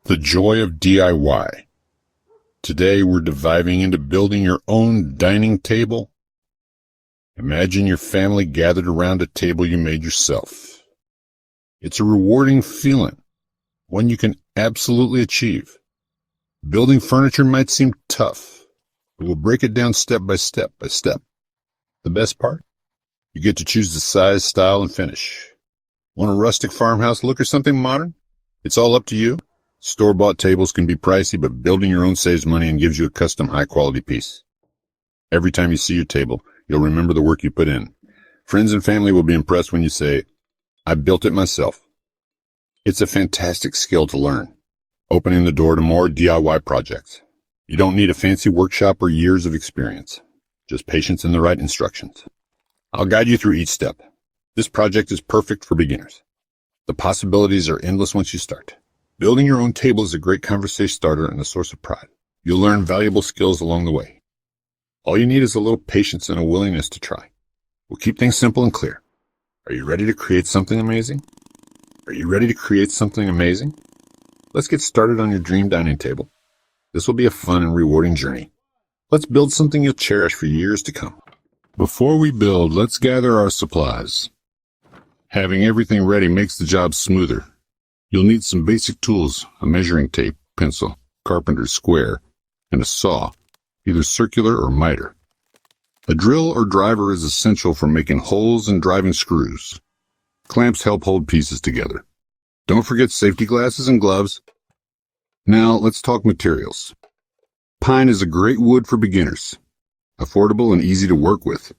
The joy of DIY. Today we're diving into building your own dining table. Imagine your family gathered around a table you made yourself. It's a rewarding feeling, one you can absolutely achieve. Building furniture might seem tough, but we'll break it down step by step by step. The best part? You get to choose the size, style, and finish. Want a rustic farmhouse look or something modern? It's all up to you. Store-bought tables can be pricey, but building your own saves money and gives you a custom high-quality piece. Every time you see your table, you'll remember the work you put in. Friends and family will be impressed when you say, "I built it myself." It's a fantastic skill to learn, opening the door to more DIY projects. You don't need a fancy workshop or years of experience, just patience and the right instructions. I'll guide you through each step. This project is perfect for beginners. The possibilities are endless once you start. Building your own table is a great conversation starter and a source of pride. You'll learn valuable skills along the way. All you need is a little patience and a willingness to try. We'll keep things simple and clear. Are you ready to create something amazing? Let's get started on your dream dining table. This will be a fun and rewarding journey. Let's build something you'll cherish for years to come. Before we build, let's gather our supplies. Having everything ready makes the job smoother. You'll need some basic tools, a measuring tape, pencil, carpenter's square, and a saw, either circular or miter. A drill or driver is essential for making holes and driving screws. Clamps help hold pieces together. Don't forget safety glasses and gloves. Now let's talk materials. Pine is a great wood for beginners, affordable and easy to work with.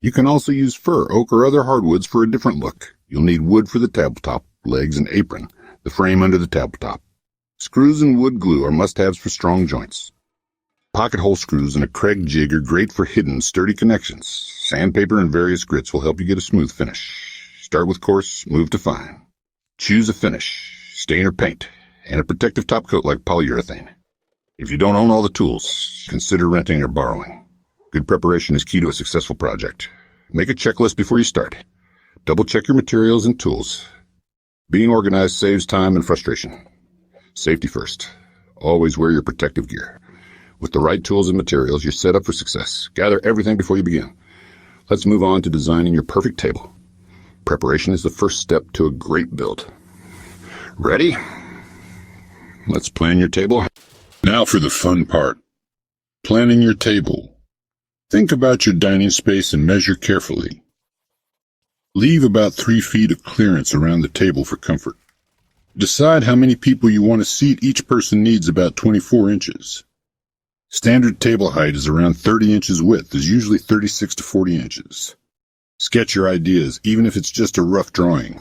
You can also use fir, oak, or other hardwoods for a different look. You'll need wood for the tabletop, legs, and apron, the frame under the tabletop. Screws and wood glue are must-haves for strong joints. Pocket hole screws and a Craig jig are great for hidden, sturdy connections. Sandpaper and various grits will help you get a smooth finish. Start with coarse, move to fine. Choose a finish, stain or paint, and a protective top coat like polyurethane. If you don't own all the tools, consider renting or borrowing. Good preparation is key to a successful project. Make a checklist before you start. Double-check your materials and tools. Being organized saves time and frustration. Safety first. Always wear your protective gear. With the right tools and materials, you're set up for success. Gather everything before you begin. Let's move on to designing your perfect table. Preparation is the first step to a great build. Ready? Let's plan your table. Now for the fun part. Planning your table. Think about your dining space and measure carefully. Leave about 3 feet of clearance around the table for comfort. Decide how many people you want to seat. Each person needs about 24 inches. Standard table height is around 30 inches. Width is usually 36 to 40 inches. Sketch your ideas, even if it's just a rough drawing.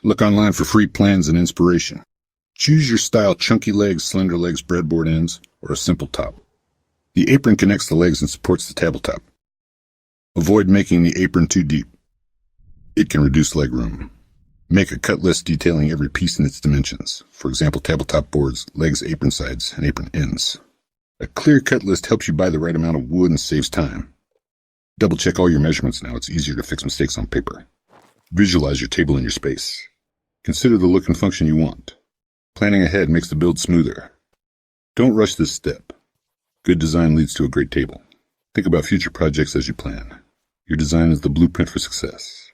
Look online for free plans and inspiration. Choose your style: chunky legs, slender legs, breadboard ends, or a simple top. The apron connects the legs and supports the tabletop. Avoid making the apron too deep. It can reduce leg room. Make a cut list detailing every piece in its dimensions. For example, tabletop boards, legs, apron sides, and apron ends. A clear cut list helps you buy the right amount of wood and saves time. Double check all your measurements now. It's easier to fix mistakes on paper. Visualize your table and your space. Consider the look and function you want. Planning ahead makes the build smoother. Don't rush this step. Good design leads to a great table. Think about future projects as you plan. Your design is the blueprint for success.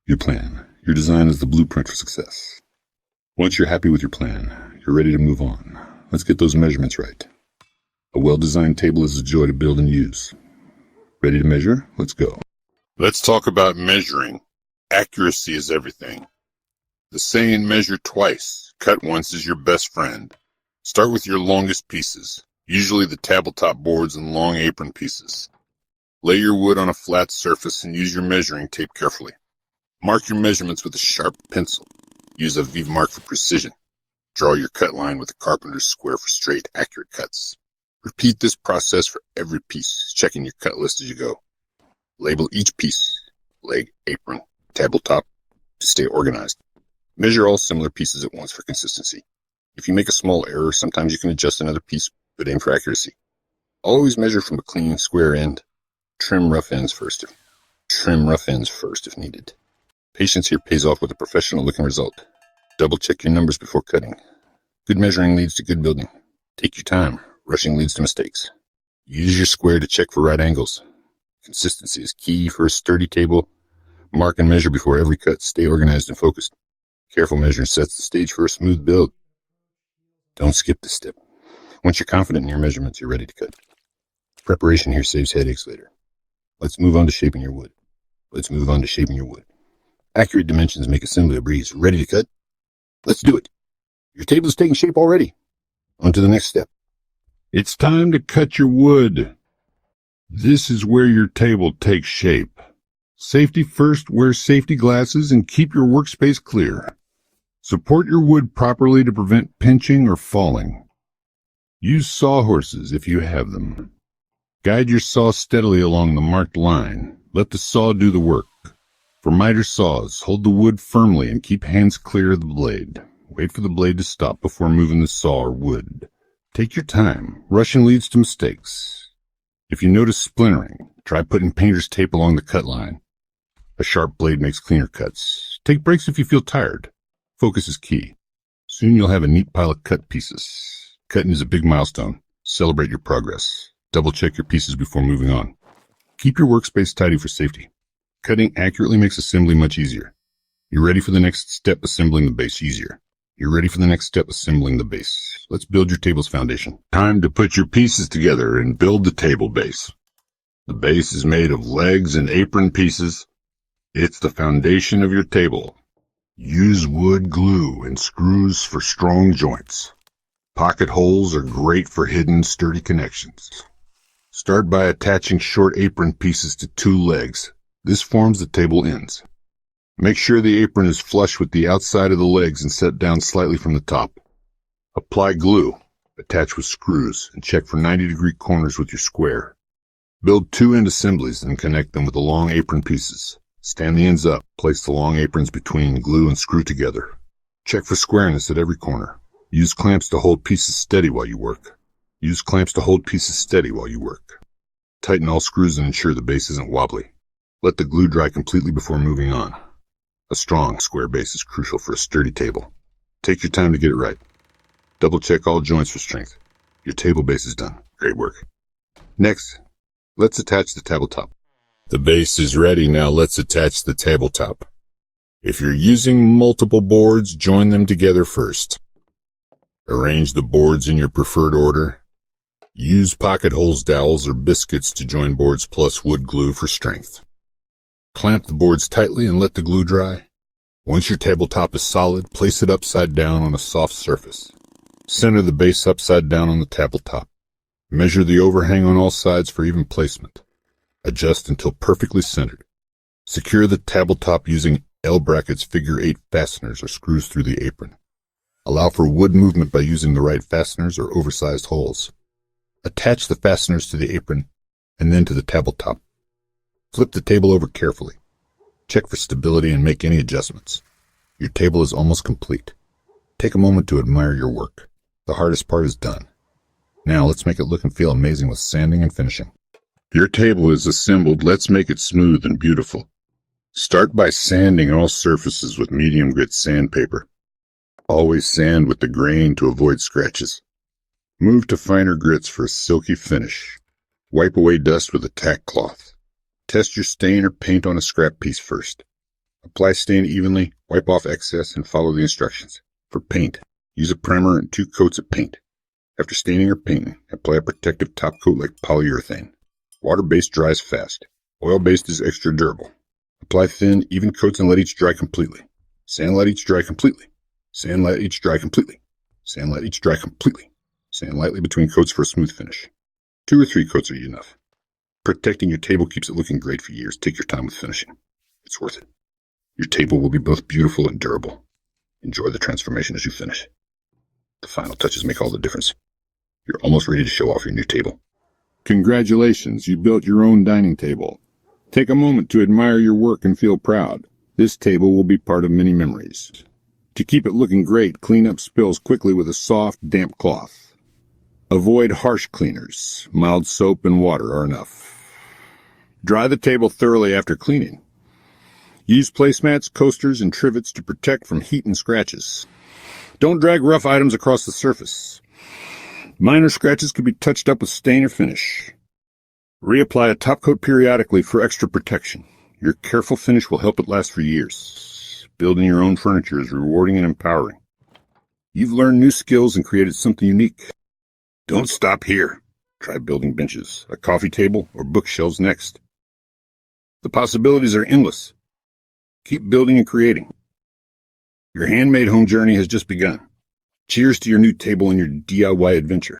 Your design is the blueprint for success. Once you're happy with your plan, you're ready to move on. Let's get those measurements right. A well-designed table is a joy to build and use. Ready to measure? Let's go. Let's talk about measuring. Accuracy is everything. The saying, measure twice, cut once, is your best friend. Start with your longest pieces, usually the tabletop boards and long apron pieces. Lay your wood on a flat surface and use your measuring tape carefully. Mark your measurements with a sharp pencil. Use a V mark for precision. Draw your cut line with a carpenter's square for straight, accurate cuts. Repeat this process for every piece, checking your cut list as you go. Label each piece, leg, apron, tabletop, to stay organized. Measure all similar pieces at once for consistency. If you make a small error, sometimes you can adjust another piece, but aim for accuracy. Always measure from a clean, square end. Trim rough ends first if needed. Patience here pays off with a professional-looking result. Double-check your numbers before cutting. Good measuring leads to good building. Take your time. Rushing leads to mistakes. Use your square to check for right angles. Consistency is key for a sturdy table. Mark and measure before every cut. Stay organized and focused. Careful measuring sets the stage for a smooth build. Don't skip this step. Once you're confident in your measurements, you're ready to cut. Preparation here saves headaches later. Let's move on to shaping your wood. Accurate dimensions make assembly a breeze. Ready to cut? Let's do it. Your table is taking shape already. On to the next step. It's time to cut your wood. This is where your table takes shape. Safety first, wear safety glasses and keep your workspace clear. Support your wood properly to prevent pinching or falling. Use sawhorses if you have them. Guide your saw steadily along the marked line. Let the saw do the work. For miter saws, hold the wood firmly and keep hands clear of the blade. Wait for the blade to stop before moving the saw or wood. Take your time. Rushing leads to mistakes. If you notice splintering, try putting painter's tape along the cut line. A sharp blade makes cleaner cuts. Take breaks if you feel tired. Focus is key. Soon you'll have a neat pile of cut pieces. Cutting is a big milestone. Celebrate your progress. Double check your pieces before moving on. Keep your workspace tidy for safety. Cutting accurately makes assembly much easier. You're ready for the next step, assembling the base. Let's build your table's foundation. Time to put your pieces together and build the table base. The base is made of legs and apron pieces. It's the foundation of your table. Use wood glue and screws for strong joints. Pocket holes are great for hidden, sturdy connections. Start by attaching short apron pieces to two legs. This forms the table ends. Make sure the apron is flush with the outside of the legs and set down slightly from the top. Apply glue, attach with screws, and check for 90-degree corners with your square. Build two end assemblies and connect them with the long apron pieces. Stand the ends up, place the long aprons between, glue and screw together. Check for squareness at every corner. Use clamps to hold pieces steady while you work. Tighten all screws and ensure the base isn't wobbly. Let the glue dry completely before moving on. A strong square base is crucial for a sturdy table. Take your time to get it right. Double check all joints for strength. Your table base is done. Great work. Next, let's attach the tabletop. The base is ready, now let's attach the tabletop. If you're using multiple boards, join them together first. Arrange the boards in your preferred order. Use pocket holes, dowels, or biscuits to join boards plus wood glue for strength. Clamp the boards tightly and let the glue dry. Once your tabletop is solid, place it upside down on a soft surface. Center the base upside down on the tabletop. Measure the overhang on all sides for even placement. Adjust until perfectly centered. Secure the tabletop using L brackets, figure 8 fasteners or screws through the apron. Allow for wood movement by using the right fasteners or oversized holes. Attach the fasteners to the apron and then to the tabletop. Flip the table over carefully. Check for stability and make any adjustments. Your table is almost complete. Take a moment to admire your work. The hardest part is done. Now let's make it look and feel amazing with sanding and finishing. Your table is assembled. Let's make it smooth and beautiful. Start by sanding all surfaces with medium grit sandpaper. Always sand with the grain to avoid scratches. Move to finer grits for a silky finish. Wipe away dust with a tack cloth. Test your stain or paint on a scrap piece first. Apply stain evenly, wipe off excess, and follow the instructions. For paint, use a primer and 2 coats of paint. After staining or painting, apply a protective top coat like polyurethane. Water-based dries fast. Oil-based is extra durable. Apply thin, even coats and let each dry completely. Sand, let each dry completely. Sand, let each dry completely. Sand, let each dry completely. Sand lightly between coats for a smooth finish. 2 or 3 coats are enough. Protecting your table keeps it looking great for years. Take your time with finishing. It's worth it. Your table will be both beautiful and durable. Enjoy the transformation as you finish. The final touches make all the difference. You're almost ready to show off your new table. Congratulations, you built your own dining table. Take a moment to admire your work and feel proud. This table will be part of many memories. To keep it looking great, clean up spills quickly with a soft, damp cloth. Avoid harsh cleaners. Mild soap and water are enough. Dry the table thoroughly after cleaning. Use placemats, coasters, and trivets to protect from heat and scratches. Don't drag rough items across the surface. Minor scratches can be touched up with stain or finish. Reapply a top coat periodically for extra protection. Your careful finish will help it last for years. Building your own furniture is rewarding and empowering. You've learned new skills and created something unique. Don't stop here. Try building benches, a coffee table, or bookshelves next. The possibilities are endless. Keep building and creating. Your handmade home journey has just begun. Cheers to your new table and your DIY adventure.